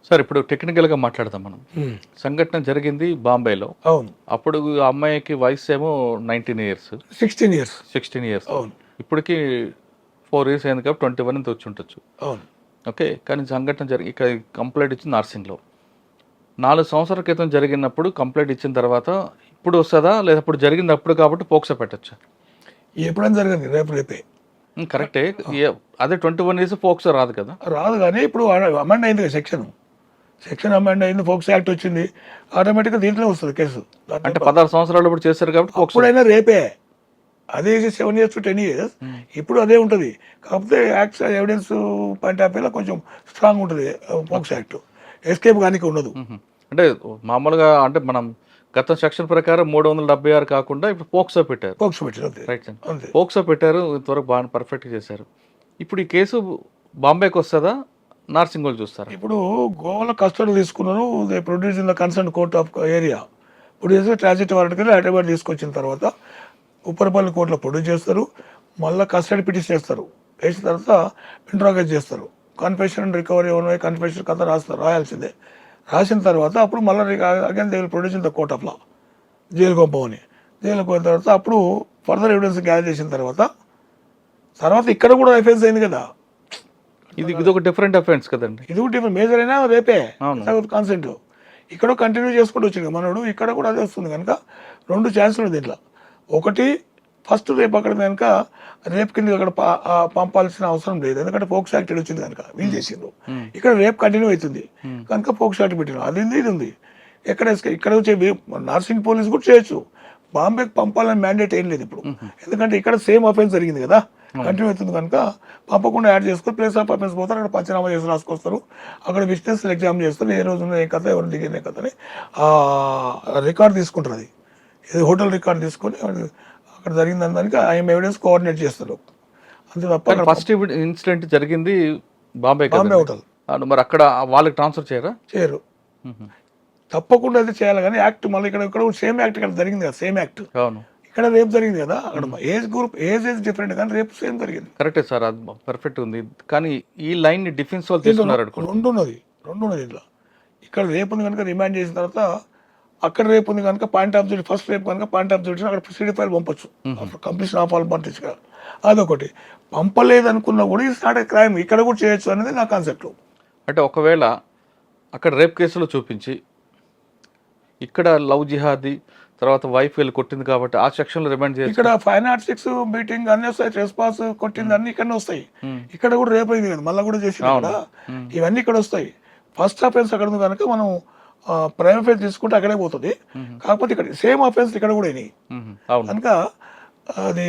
Sir ఇప్పుడు టెక్నికల్గా మాట్లాడదాం మనం. సంఘటన జరిగింది బాంబేలో. అవును. అప్పుడు ఆ అమ్మాయికి వయసు ఏమో 19 ఇయర్స్, 16 ఇయర్స్. 16 ఇయర్స్. అవును. ఇప్పటికి 4 ఇయర్స్ అయింది కాబట్టి 21 నుంచి వచ్చి ఉండొచ్చు. అవును. ఓకే, కానీ సంఘటన జరిగి ఇక్కడ కంప్లైంట్ ఇచ్చింది నార్సింగ్లో. 4 సంవత్సరాల క్రితం జరిగినప్పుడు కంప్లైంట్ ఇచ్చిన తర్వాత ఇప్పుడు వస్తుందా లేదా ఇప్పుడు జరిగింది అప్పుడు కాబట్టి పోక్సో పెట్టచ్చా? ఎప్పుడైనా జరగదు, రేపే. కరెక్టే. అదే 21 ఇయర్స్ పోక్సో రాదు కదా. రాదు, కానీ ఇప్పుడు అమెండ్ అయింది కదా సెక్షన్ అమెండ్ అయింది, ఫోక్స్ యాక్ట్ వచ్చింది, ఆటోమేటిక్గా దీంట్లో వస్తుంది కేసు. అంటే 16 సంవత్సరాలు ఇప్పుడు చేశారు కాబట్టి పోక్సో. ఇప్పుడైనా రేపే, అదే 7 years to 10 years. ఇప్పుడు అదే ఉంటుంది, కాకపోతే యాక్ట్స్ ఎవిడెన్స్ పాయింట్ ఆఫ్ వ్యూలో కొంచెం స్ట్రాంగ్ ఉంటుంది ఫోక్స్ యాక్ట్, ఎస్కేప్ కానీ ఉండదు. అంటే మామూలుగా అంటే మనం గత సెక్షన్ ప్రకారం 376 కాకుండా ఇప్పుడు పోక్సో పెట్టారు. రైట్ సార్, పోక్సో పెట్టారు, ఇంతవరకు బాగా పర్ఫెక్ట్గా చేశారు. ఇప్పుడు ఈ కేసు బాంబేకి వస్తుందా, నార్సింగ్ వాళ్ళు చూస్తారు? ఇప్పుడు గోవాలో కస్టడీ తీసుకున్నారు, they produce in the concern court of area. Produce transit వారెంట్కి హైదరాబాద్ తీసుకొచ్చిన తర్వాత ఉప్పరపల్లి కోర్టులో ప్రొడ్యూస్ చేస్తారు, మళ్ళీ కస్టడీ పిటిషన్ చేస్తారు, వేసిన తర్వాత ఇంట్రాగేట్ చేస్తారు, కన్ఫెషన్ అండ్ రికవరీ ఉన్నాయి, కన్ఫెషన్ కథ రాయాల్సిందే. రాసిన తర్వాత అప్పుడు మళ్ళీ again they will produce in the court of law, జైలుకు పంపమని. జైలుకు పోయిన తర్వాత అప్పుడు ఫర్దర్ ఎవిడెన్స్ గ్యాదర్ చేసిన తర్వాత ఇక్కడ కూడా అఫెన్స్ అయింది కదా. ఇది ఒక డిఫరెంట్ అఫెన్స్ కదండి. ఇది కూడా డిఫరెంట్, మేజర్ అయినా రేపే కాన్సెంట్. ఇక్కడ కంటిన్యూ చేసుకుంటూ వచ్చింది మనోడు, ఇక్కడ కూడా అదే వస్తుంది కనుక 2 ఛాన్సులు దీంట్లో. ఒకటి, ఫస్ట్ రేపు అక్కడ కనుక రేపు కింద అక్కడ పంపాల్సిన అవసరం లేదు, ఎందుకంటే పోక్స్ యాక్ట్ వచ్చింది కనుక వీళ్ళు చేసిండ్రు. ఇక్కడ రేపు కంటిన్యూ అవుతుంది కనుక పోక్స్ యాక్ట్ పెట్టిన అది ఉంది, ఇది ఉంది. ఇక్కడ వచ్చే నార్సింగ్ పోలీస్ కూడా చేయొచ్చు, బాంబేకి పంపాలని మ్యాండేట్ ఏం లేదు ఇప్పుడు, ఎందుకంటే ఇక్కడ సేమ్ అఫెన్స్ జరిగింది కదా, కంటిన్యూ అవుతుంది కనుక పంపకుండా యాడ్ చేసుకొని ప్లేస్ ఆఫ్ అఫెన్స్ పోతారు, అక్కడ పంచనామా చేసి రాసుకొస్తారు, అక్కడ విట్నెస్ ఎగ్జామ్ చేస్తారు, ఏ రోజు ఏ కథ ఎవరు దిగిన కథ అని రికార్డ్ తీసుకుంటారు. అది ఇది హోటల్ రికార్డ్ తీసుకొని అక్కడ జరిగిన దానికి ఐఎం ఎవిడెన్స్ కోఆర్డినేట్ చేస్తారు, అంతే తప్ప. ఫస్ట్ ఇన్సిడెంట్ జరిగింది బాంబే హోటల్, మరి అక్కడ వాళ్ళకి ట్రాన్స్ఫర్ చేయరు. తప్పకుండా అయితే చేయాలి, కానీ యాక్ట్ మళ్ళీ ఇక్కడ సేమ్ యాక్ట్ ఇక్కడ జరిగింది కదా, సేమ్ యాక్ట్ ఇక్కడ రేపు జరిగింది కదా. అక్కడ ఏజ్ గ్రూప్ ఏజ్ డిఫరెంట్, కానీ రేపు సేమ్ జరిగింది. కరెక్టే సార్, అది పర్ఫెక్ట్ ఉంది. కానీ ఈ లైన్ ని డిఫెన్స్ వాళ్ళు తీసుకున్నారు. రెండు ఉన్నది ఇంట్లో. ఇక్కడ రేపు ఉంది కనుక రిమాండ్ చేసిన తర్వాత అక్కడ రేపు ఉంది కనుక పాయింట్ ఆఫ్ డ్యూటీ, ఫస్ట్ రేపు కనుక పాయింట్ ఆఫ్ డ్యూటీ అక్కడ సిడి ఫైల్ పంపొచ్చు, కంప్లీషన్ ఆఫ్ ఆల్ పంపించు. అదొకటి. పంపలేదు అనుకున్నా కూడా ఇది నాట్ ఏ క్రైమ్, ఇక్కడ కూడా చేయొచ్చు అనేది నా కాన్సెప్ట్. అంటే ఒకవేళ అక్కడ రేప్ కేసులో చూపించి ఇక్కడ లవ్ జిహాదీ తర్వాత వైఫ్ వెళ్ళి కొట్టింది కాబట్టి ఆ సెక్షన్ లో రిమాండ్ చేయాలి. ఇక్కడ 506 మీటింగ్ అన్నీ వస్తాయి, రెస్పాన్స్ కొట్టింది అన్ని ఇక్కడనే వస్తాయి. ఇక్కడ కూడా రేపు అయింది కదా, మళ్ళీ కూడా చేసి ఇవన్నీ ఇక్కడ వస్తాయి. ఫస్ట్ అఫెన్స్ అక్కడ ఉంది కనుక మనం ప్రైమ్ అఫెన్స్ తీసుకుంటే అక్కడే పోతుంది, కాకపోతే ఇక్కడ సేమ్ అఫెన్స్ ఇక్కడ కూడా అయినాయి కనుక అది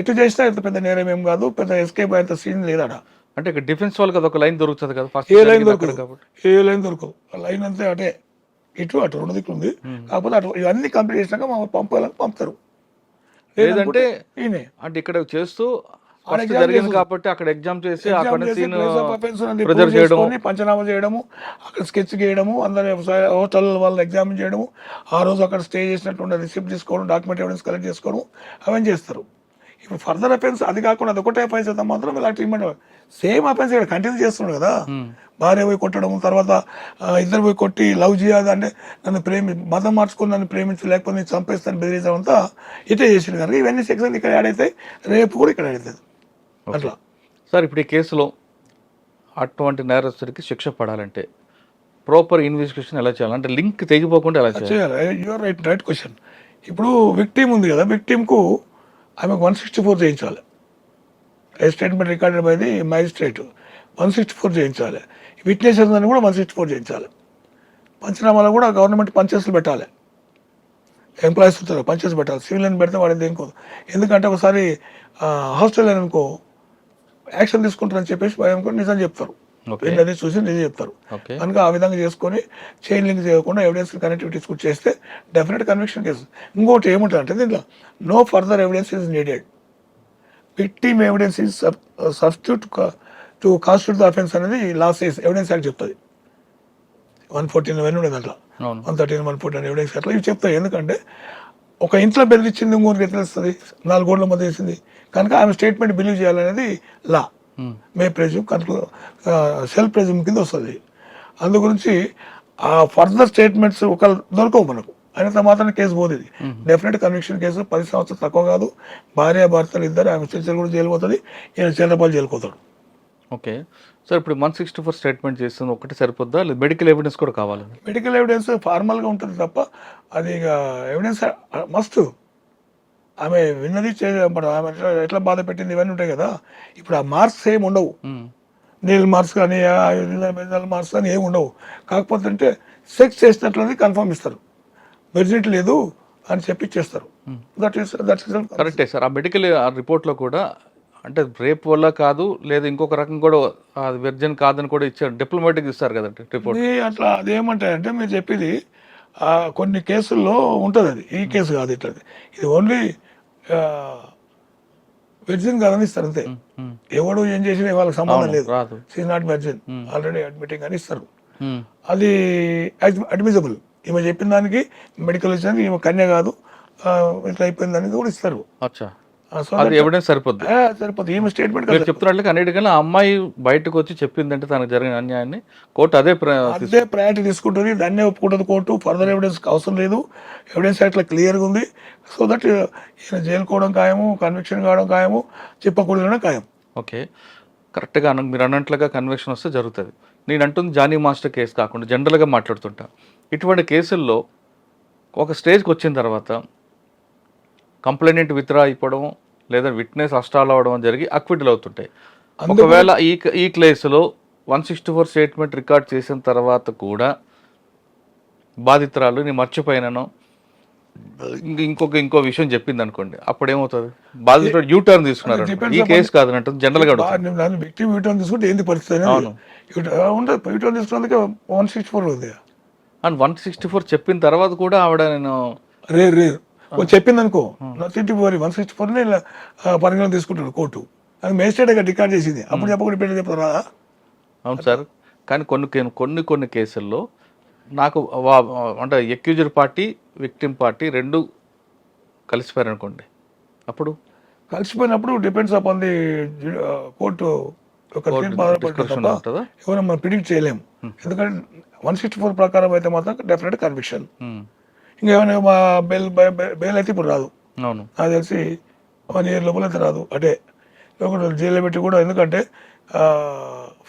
ఎటు చేసినా ఇంత పెద్ద నేరం ఏం కాదు, పెద్ద ఎస్కేప్ అయితే సీన్ లేదా. అంటే ఇక్కడ డిఫెన్స్ వాళ్ళకి అదొక లైన్ దొరుకుతుంది కదా, ఏ లైన్ దొరకదు, లైన్ అంతే అటే ఇటు అటు 2 దిక్కులు ఉంది, కాకపోతే అటు ఇవన్నీ కంప్లీట్ చేసినాక పంపుతారు. లేదంటే అంటే ఇక్కడ చేస్తూ జరిగింది కాబట్టి అక్కడ ఎగ్జామ్ చేసి పంచనామా చేయడము, అక్కడ స్కెచ్ చేయడము, అందరి హోటల్ వాళ్ళ ఎగ్జామిన్ చేయడము, ఆ రోజు అక్కడ స్టే చేసినటువంటి రిసిప్ట్ తీసుకోవడం, డాక్యుమెంట్ ఎవిడెన్స్ కలెక్ట్ చేసుకోవడం, అవన్నీ చేస్తారు. ఇప్పుడు ఫర్దర్ అఫెన్స్ అది కాకుండా అదొకటే అఫెన్స్ అయితే మాత్రం ఇలా ట్రీట్మెంట్ సేమ్ అఫెన్స్ ఇక్కడ కంటిన్యూ చేస్తున్నాడు కదా. భార్య పోయి కొట్టడం, తర్వాత ఇద్దరు పోయి కొట్టి లవ్ చేయాలి అంటే నన్ను మతం మార్చుకొని నన్ను ప్రేమించు, లేకపోతే నేను చంపేస్తాను బెదిరించడం అంతా ఇటే చేసింది కనుక ఇవన్నీ సెక్షన్ ఇక్కడ యాడ్ అవుతాయి, రేపు కూడా ఇక్కడ యాడ్ అవుతుంది అట్లా. సార్ ఇప్పుడు ఈ కేసులో అటువంటి నేరస్తుడికి శిక్ష పడాలంటే ప్రాపర్ ఇన్వెస్టిగేషన్ ఎలా చేయాలి, అంటే లింక్ తెగిపోకుండా ఎలా చేయాలి? Your right question. ఇప్పుడు విక్టిమ్ ఉంది కదా, విక్టిమ్కు ఆమెకు 164 చేయించాలి, statement recorded by the magistrate 164 చేయించాలి. విట్నెసెస్ అని కూడా 164 చేయించాలి. పంచనామాలో కూడా గవర్నమెంట్ పంచెస్లు పెట్టాలి, ఎంప్లాయీస్ ఉంటారు పంచెస్ పెట్టాలి. సివిలియన్ పెడితే వాడి దేనికో, ఎందుకంటే ఒకసారి హాస్టల్ అనుకో యాక్షన్ తీసుకుంటారని చెప్పేసి భయం నిజం చెప్తారు, అది చూసి నిజం చెప్తారు కనుక ఆ విధంగా చేసుకొని చైన్ లింక్ చేయకుండా ఎవిడెన్స్ కనెక్టివిటీస్ కూడా చేస్తే డెఫినెట్ కన్విక్షన్ కేసు. ఇంకోటి ఏముంటుంది అంటే దీంట్లో no further evidence is needed, victim evidence is substitute to constitute the offence అనేది లా సేస్ ఎవిడెన్స్ యాక్ట్ చెప్తుంది. 114 అవన్నీ ఉండేది దాంట్లో, 113, 114 ఎవిడెన్స్ అట్లా ఇవి చెప్తాయి. ఎందుకంటే ఒక ఇంట్లో బెదిరించింది ఇంకోరికి ఎట్లా వస్తుంది, 4 గోడల మధ్య వేసింది కనుక ఆమె స్టేట్మెంట్ బిలీవ్ చేయాలనేది లా. మే ప్రెజ్యూమ్ సెల్ఫ్ ప్రెజ్యూమ్ కింద వస్తుంది. అందు గురించి ఆ ఫర్దర్ స్టేట్మెంట్స్ ఒక దొరకవు మనకు అయినంత మాత్రం కేసు పోతుంది. డెఫినెట్ కన్విక్షన్ కేసు 10 సంవత్సరాలు తక్కువ కాదు. భార్య భర్తలు ఇద్దరు, ఆమె చిన్న కూడా జైలు పోతుంది, ఈయన చిన్నపాలు జైలు పోతాడు. ఓకే సార్, ఇప్పుడు 164 స్టేట్మెంట్ చేస్తుంది ఒకటి సరిపోద్దా, లేదు మెడికల్ ఎవిడెన్స్ కూడా కావాలి? మెడికల్ ఎవిడెన్స్ ఫార్మల్గా ఉంటుంది తప్ప అది ఇక ఎవిడెన్స్ మస్ట్. ఆమె విన్నది మరి ఆమె ఎట్లా బాధ పెట్టింది ఇవన్నీ ఉంటాయి కదా. ఇప్పుడు ఆ మార్క్స్ ఏమి ఉండవు, నీళ్ళ మార్క్స్ కానీ మార్క్స్ కానీ ఏమి ఉండవు. కాకపోతే అంటే సెక్స్ చేసినట్లయితే కన్ఫర్మ్ ఇస్తారు, వెర్జినిటీ లేదు అని చెప్పి ఇచ్చేస్తారు. దట్ ఈస్ కరెక్టే సార్. ఆ మెడికల్ రిపోర్ట్లో కూడా అంటే రేప్ వల్ల కాదు, లేదా ఇంకొక రకం కూడా అది వెర్జన్ కాదని కూడా ఇచ్చారు, డిప్లొమాటిక్ ఇస్తారు కదండి రిపోర్ట్. అట్లా అదేమంటాయంటే మీరు చెప్పేది కొన్ని కేసుల్లో ఉంటుంది, అది ఈ కేసు కాదు, ఇట్లా ఇది ఓన్లీ వెర్జిన్ కాదని ఇస్తారు అంతే. ఎవడు ఏం చేసినా వాళ్ళకి సంబంధం లేదు, she not virgin, already admitting అని ఇస్తారు. అది అడ్మిజబుల్. ఈమె చెప్పిన దానికి మెడికల్ వచ్చేదానికి ఈమె కన్య కాదు, ఇట్లా అయిపోయింది అనేది కూడా ఇస్తారు. ఎవిడెన్స్ సరిపోద్ది. ఈమె స్టేట్మెంట్ చెప్తున్నట్లుగా అన్నిటికన్నా ఆ అమ్మాయి బయటకు వచ్చి చెప్పిందంటే తనకు జరిగిన అన్యాయాన్ని కోర్టు అదే ప్రయారిటీ తీసుకుంటుంది, దాన్నే ఒప్పుకుంటుంది కోర్టు. ఫర్దర్ ఎవిడెన్స్ అవసరం లేదు, ఎవిడెన్స్ అట్లా క్లియర్గా ఉంది. సో దట్ ఈయన జైలుకోవడం ఖాయము, కన్విక్షన్ కావడం ఖాయము, చెప్పకూడదు ఖాయం. ఓకే, కరెక్ట్గా మీరు అన్నట్లుగా కన్విక్షన్ వస్తే జరుగుతుంది. నేను అంటుంది జానీ మాస్టర్ కేసు కాకుండా జనరల్గా మాట్లాడుతుంటా. ఇటువంటి కేసుల్లో ఒక స్టేజ్కి వచ్చిన తర్వాత కంప్లైంట్ విత్డ్రా అయిపోవడం లేదా విట్నెస్ అష్టాలు అవ్వడం జరిగి అక్విటల్ అవుతుంటాయి. ఒకవేళ ఈ కేసులో 164 స్టేట్మెంట్ రికార్డ్ చేసిన తర్వాత కూడా బాధితురాలు నేను మర్చిపోయినాను ఇంకో విషయం చెప్పింది అనుకోండి, అప్పుడు ఏమవుతుంది? బాధితుడు యూటర్న్ తీసుకున్నారు. ఈ కేసు కాదు అంటే జనరల్గా విక్టిమ్ యూటర్న్ తీసుకుంటే ఏంది పరిస్థితి ఉండదు. యూటర్న్ తీసుకున్నందుకే 164 ఉంది. అండ్ 164 చెప్పిన తర్వాత కూడా ఆవిడ నేను రేర్ చెప్పింది అనుకో, 164 పరిగణన తీసుకుంటాడు కోర్టు. అది మేజిస్ట్రేట్ రికార్డ్ చేసింది, అప్పుడు చెప్పకుండా పెళ్లి చెప్తారా? అవును సార్, కానీ కొన్ని కేసుల్లో నాకు అంటే ఎక్యూజర్ పార్టీ విక్టిమ్ పార్టీ రెండు కలిసిపోయారు అనుకోండి, అప్పుడు కలిసిపోయినప్పుడు డిపెండ్స్ అపాన్ ది కోర్టు ఎవరైనా మనం ప్రిడిక్ట్ చేయలేము. ఎందుకంటే 164 ప్రకారం అయితే మాత్రం డెఫినెట్ కన్విక్షన్. ఇంకేమైనా మా బెయిల్ అయితే ఇప్పుడు రాదు, అవును నాకు తెలిసి 1 year లోపల అయితే రాదు. అంటే జైల్లో పెట్టి కూడా, ఎందుకంటే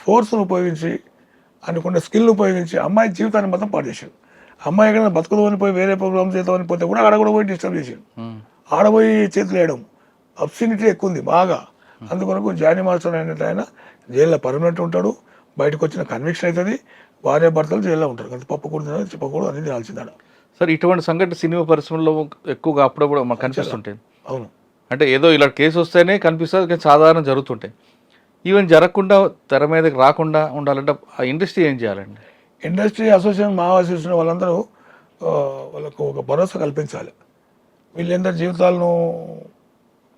ఫోర్స్ను ఉపయోగించి అనుకున్న స్కిల్ ఉపయోగించి అమ్మాయి జీవితాన్ని మొత్తం పాటు చేశాడు. అమ్మాయి ఎక్కడ బతుకులు అని పోయి వేరే ప్రోగ్రామ్ చేద్దామని పోతే కూడా ఆడ కూడా పోయి డిస్టర్బ్ చేశాడు. ఆడపోయి చేతులు వేయడం అబ్సినిటీ ఎక్కువ ఉంది బాగా. అందుకొరకు జానీ మాస్టర్ అనేది ఆయన జైల్లో పర్మనెంట్ ఉంటాడు, బయటకు వచ్చిన కన్విక్షన్ అవుతుంది, భార్య భర్తలు జైల్లో ఉంటారు. కానీ పప్పకూడదు చెప్పకూడదు అనేది తెలిసిందాడ. సార్, ఇటువంటి సంఘటన సినిమా పరిశ్రమలో ఎక్కువగా అప్పుడప్పుడు మనకు కనిపిస్తుంటాయి. అవును, అంటే ఏదో ఇలా కేసు వస్తేనే కనిపిస్తుంది, కానీ సాధారణ జరుగుతుంటాయి. ఈవెన్ జరగకుండా తెర మీదకి రాకుండా ఉండాలంటే ఆ ఇండస్ట్రీ ఏం చేయాలండి? ఇండస్ట్రీ అసోసియేషన్, మా అసోసియేషన్ వాళ్ళందరూ వాళ్ళకు ఒక భరోసా కల్పించాలి. వీళ్ళందరి జీవితాలను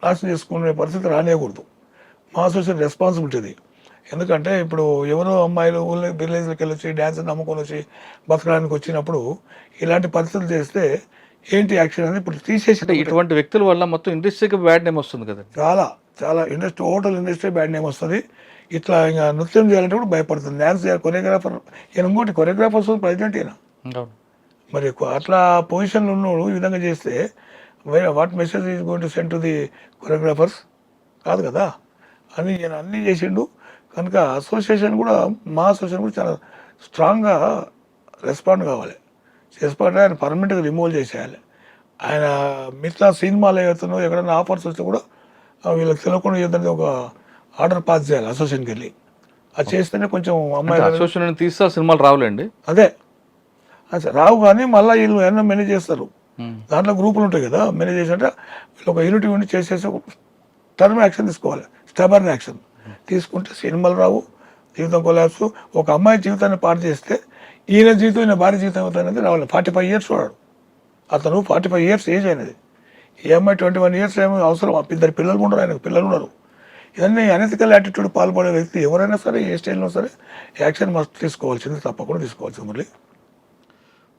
నాశనం చేసుకునే పరిస్థితి రానియకూడదు. మా అసోసియేషన్ రెస్పాన్సిబిలిటీ. ఎందుకంటే ఇప్పుడు ఎవరో అమ్మాయిలు విలేజ్కి వెళ్ళొచ్చి డ్యాన్స్ నమ్ముకొని వచ్చి బతకడానికి వచ్చినప్పుడు ఇలాంటి పరిస్థితులు చేస్తే ఏంటి యాక్షన్ అని ఇప్పుడు తీసేసి, ఇటువంటి వ్యక్తుల వల్ల మొత్తం ఇండస్ట్రీకి బ్యాడ్ నేమ్ వస్తుంది కదా. చాలా industry, hotel industry bad name వస్తుంది. ఇట్లా ఇంకా నృత్యం చేయాలంటే కూడా భయపడుతుంది. డ్యాన్స్ చేయాలి, కొరియోగ్రాఫర్ ఈయన ఇంకోటి కొరియోగ్రాఫర్స్ ప్రెసిడెంట్ ఈయన. మరి అట్లా పొజిషన్లో ఉన్నోడు ఈ విధంగా చేస్తే what message is going to send to the choreographers కాదు కదా అని ఈయన అన్నీ చేసిండు. కనుక అసోసియేషన్ కూడా, మా అసోసియేషన్ కూడా చాలా స్ట్రాంగ్గా రెస్పాండ్ కావాలి. చేసుకుంటే ఆయన పర్మనెంట్గా రిమూవ్ చేసేయాలి. ఆయన మిగతా సినిమాలు ఏవైతున్నాయో ఎక్కడైనా ఆఫర్స్ వస్తే కూడా వీళ్ళకి తెలియకుండా ఏదైనా ఒక ఆర్డర్ పాస్ చేయాలి అసోసియేషన్కి వెళ్ళి. అది చేస్తేనే కొంచెం అమ్మాయి అసోసియేషన్ తీస్తే సినిమాలు రావులేండి. అదే రావు, కానీ మళ్ళీ వీళ్ళు ఏమన్నా మేనేజ్ చేస్తారు. దాంట్లో గ్రూపులు ఉంటాయి కదా, మేనేజ్ చేసినట్టే వీళ్ళు ఒక యూనిటీ ఉండి చేసేసి టర్మ్ యాక్షన్ తీసుకోవాలి, స్టబర్న్ యాక్షన్ తీసుకుంటే సినిమాలు రావు, జీవితం కొలాప్స్. ఒక అమ్మాయి జీవితాన్ని పాటు చేస్తే ఈయన జీవితం, ఈయన భార్య జీవితం అవుతుంది రావాలి. 45 years వాడు, అతను 45 years ఏజ్ అయినది. ఈ అమ్మాయి 21 years ఏమో అవసరం. 2 పిల్లలు ఉండరు, ఆయనకు పిల్లలు ఉన్నారు. ఇవన్నీ అనెథికల్ యాటిట్యూడ్ పాల్పడే వ్యక్తి ఎవరైనా సరే, ఏ స్టైల్లో సరే యాక్షన్ మస్ట్ తీసుకోవాల్సింది, తప్పకుండా తీసుకోవాల్సింది. మళ్ళీ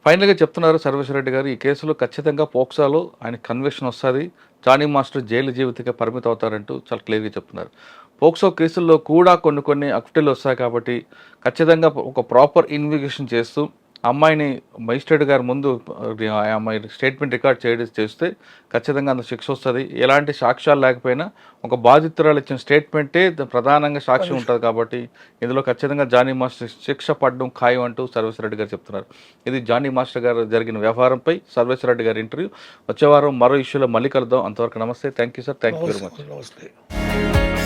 ఫైనల్గా చెప్తున్నారు సర్వేశ్వరరెడ్డి గారు, ఈ కేసులో ఖచ్చితంగా పోక్సాలో ఆయన కన్విక్షన్ వస్తుంది, జానీ మాస్టర్ జైలు జీవితంగా పరిమితం అవుతారంటూ చాలా క్లియర్గా చెప్తున్నారు. పోక్సో కేసుల్లో కూడా కొన్ని అక్టిలు వస్తాయి కాబట్టి ఖచ్చితంగా ఒక ప్రాపర్ ఇన్వెస్టిగేషన్ చేస్తూ అమ్మాయిని మేజిస్ట్రేట్ గారి ముందు ఆ అమ్మాయి స్టేట్మెంట్ రికార్డ్ చేస్తే ఖచ్చితంగా అంత శిక్ష వస్తుంది. ఎలాంటి సాక్ష్యాలు లేకపోయినా ఒక బాధితురాలు ఇచ్చిన స్టేట్మెంటే ప్రధానంగా సాక్ష్యం ఉంటుంది కాబట్టి ఇందులో ఖచ్చితంగా జానీ మాస్టర్ శిక్ష పడడం ఖాయం అంటూ సర్వేశ్వరరెడ్డి గారు చెప్తున్నారు. ఇది జానీ మాస్టర్ గారు జరిగిన వ్యవహారంపై సర్వేశ్వరరెడ్డి గారి ఇంటర్వ్యూ. వచ్చే వారం మరో ఇష్యూలో మళ్ళీ కలుద్దాం. అంతవరకు నమస్తే. Thank you sir. Thank you very much. నమస్తే.